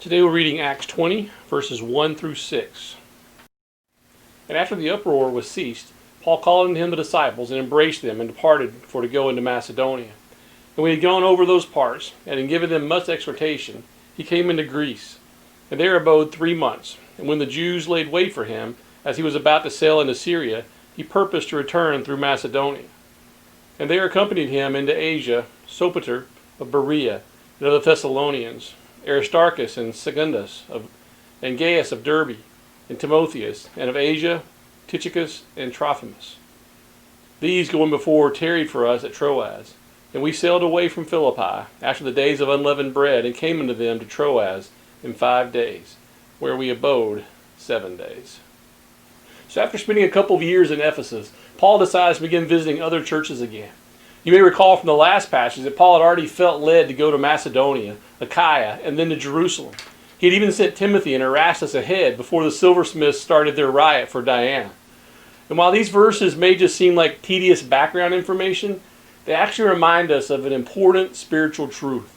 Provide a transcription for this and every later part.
Today we're reading Acts 20, verses 1 through 6. And after the uproar was ceased, Paul called unto him the disciples, and embraced them, and departed for to go into Macedonia. And when he had gone over those parts, and had given them much exhortation, he came into Greece, and there abode 3 months. And when the Jews laid wait for him, as he was about to sail into Syria, he purposed to return through Macedonia. And there accompanied him into Asia Sopater of Berea, and of the Thessalonians, Aristarchus and Secundus, and Gaius of Derbe, and Timotheus, and of Asia, Tychicus and Trophimus. These going before tarried for us at Troas, and we sailed away from Philippi after the days of unleavened bread, and came unto them to Troas in 5 days, where we abode 7 days. So after spending a couple of years in Ephesus, Paul decides to begin visiting other churches again. You may recall from the last passage that Paul had already felt led to go to Macedonia, Achaia, and then to Jerusalem. He had even sent Timothy and Erastus ahead before the silversmiths started their riot for Diana. And while these verses may just seem like tedious background information, they actually remind us of an important spiritual truth.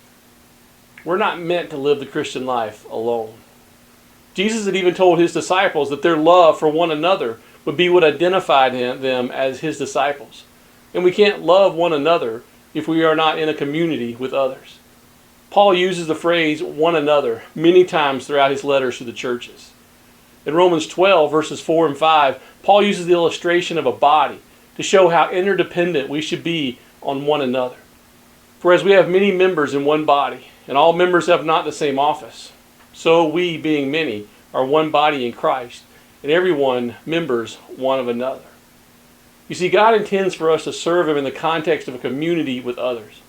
We're not meant to live the Christian life alone. Jesus had even told his disciples that their love for one another would be what identified them as his disciples. And we can't love one another if we are not in a community with others. Paul uses the phrase one another many times throughout his letters to the churches. In Romans 12, verses 4 and 5, Paul uses the illustration of a body to show how interdependent we should be on one another. For as we have many members in one body, and all members have not the same office, so we, being many, are one body in Christ, and everyone members one of another. You see, God intends for us to serve Him in the context of a community with others.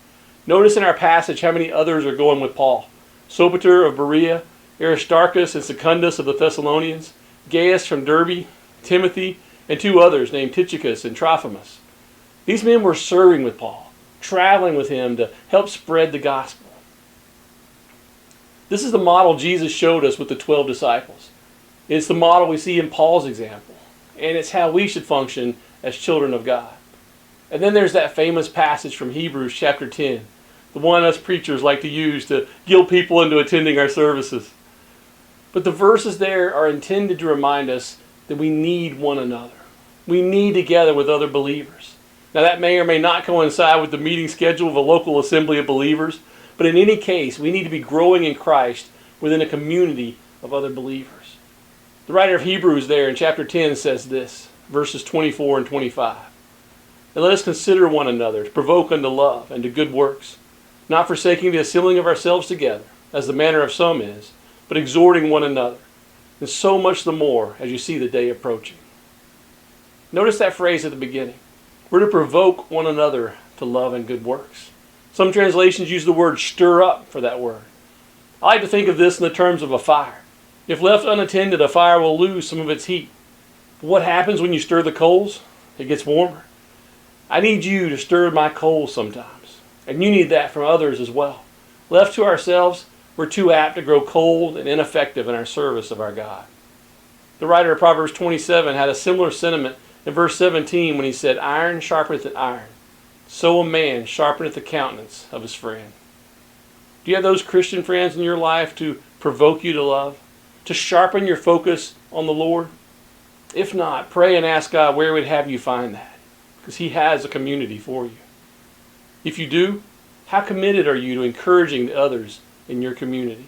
Notice in our passage how many others are going with Paul. Sopater of Berea, Aristarchus and Secundus of the Thessalonians, Gaius from Derbe, Timothy, and 2 others named Tychicus and Trophimus. These men were serving with Paul, traveling with him to help spread the gospel. This is the model Jesus showed us with the 12 disciples. It's the model we see in Paul's example, and it's how we should function as children of God. And then there's that famous passage from Hebrews chapter 10, the one us preachers like to use to guilt people into attending our services. But the verses there are intended to remind us that we need one another. We need to gather with other believers. Now that may or may not coincide with the meeting schedule of a local assembly of believers, but in any case, we need to be growing in Christ within a community of other believers. The writer of Hebrews there in chapter 10 says this, verses 24 and 25. And let us consider one another to provoke unto love and to good works, not forsaking the assembling of ourselves together, as the manner of some is, but exhorting one another, and so much the more as you see the day approaching. Notice that phrase at the beginning. We're to provoke one another to love and good works. Some translations use the word stir up for that word. I like to think of this in the terms of a fire. If left unattended, a fire will lose some of its heat. What happens when you stir the coals? It gets warmer. I need you to stir my coals sometimes. And you need that from others as well. Left to ourselves, we're too apt to grow cold and ineffective in our service of our God. The writer of Proverbs 27 had a similar sentiment in verse 17 when he said, Iron sharpeneth iron, so a man sharpeneth the countenance of his friend. Do you have those Christian friends in your life to provoke you to love? To sharpen your focus on the Lord? If not, pray and ask God where He would have you find that, because He has a community for you. If you do, how committed are you to encouraging the others in your community?